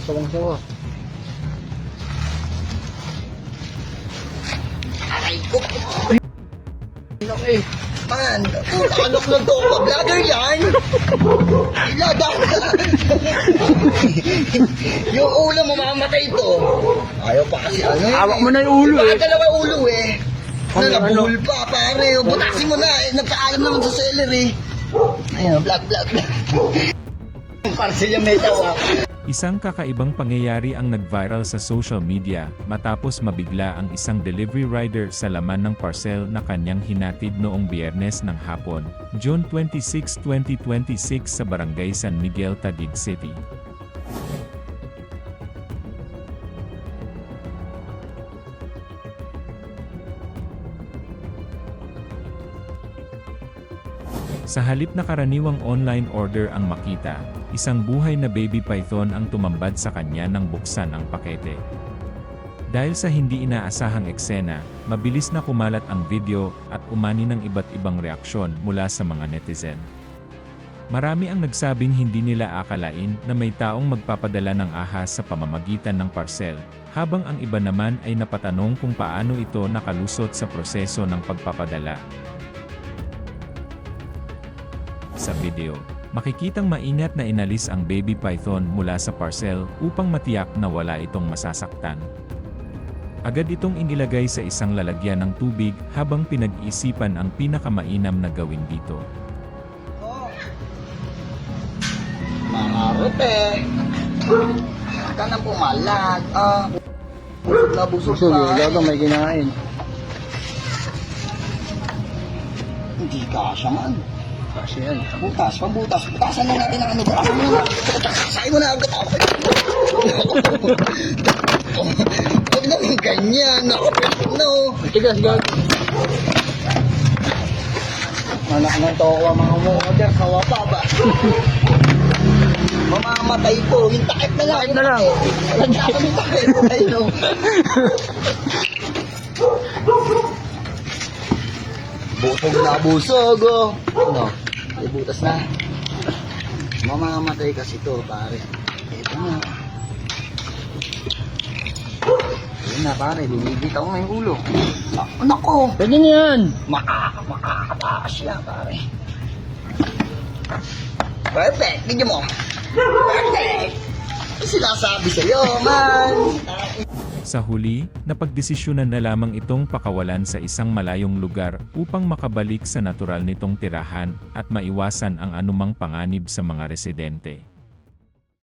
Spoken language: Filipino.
Sawang-sawa. Aray ko. Laki. Man, alok na to. Vlogger yan. Iladan. Yung ulo mamamatay to. Ayaw pa kasi ano eh. Hawak mo na yung ulo eh. Dalawa ulo eh. Ano, Nalabuhol pa pare. Butasin mo na eh. Nagpaalam naman sa seller eh. Ayun, vlog. Para siya may tawa. Isang kakaibang pangyayari ang nag-viral sa social media matapos mabigla ang isang delivery rider sa laman ng parcel na kanyang hinatid noong Biyernes ng hapon, June 26, 2026 sa Barangay San Miguel, Taguig City. Sa halip na karaniwang online order ang makita, isang buhay na baby python ang tumambad sa kanya nang buksan ang pakete. Dahil sa hindi inaasahang eksena, mabilis na kumalat ang video at umani ng iba't ibang reaksyon mula sa mga netizen. Marami ang nagsabing hindi nila akalain na may taong magpapadala ng ahas sa pamamagitan ng parcel, habang ang iba naman ay napatanong kung paano ito nakalusot sa proseso ng pagpapadala. Sa video, makikitang maingat na inalis ang baby python mula sa parcel upang matiyak na wala itong masasaktan. Agad itong inilagay sa isang lalagyan ng tubig habang pinag-iisipan ang pinakamainam na gawin dito. Mga rupe. Ka nang pumalag. Busog Busog na. eh. Gaga may kinain. Hindi kasya man. Kasi yan. Pambutas. Butasan na natin ang ano. Butasan mo na. Sasayin mo na agad ako. Huwag naman ganyan. No. Matigas gaga. Anak ng toko mga mo-order. Kawa pa ba? Mamamatay po. Yung takip na lang. Takip na lang. Walang yung takip. Ayun. Busog na busog. Oh. Ano? May butas na. Mamamatay kasi to pare. Ito na. Ayun na pare. Bumibitaw na yung ulo. Nako. Pwede na yan. Makakataas siya pare. Perfect. Bigyan mo. Perfect. Sinasabi sa'yo man. Sa huli, napagdesisyonan na lamang itong pakawalan sa isang malayong lugar upang makabalik sa natural nitong tirahan at maiwasan ang anumang panganib sa mga residente.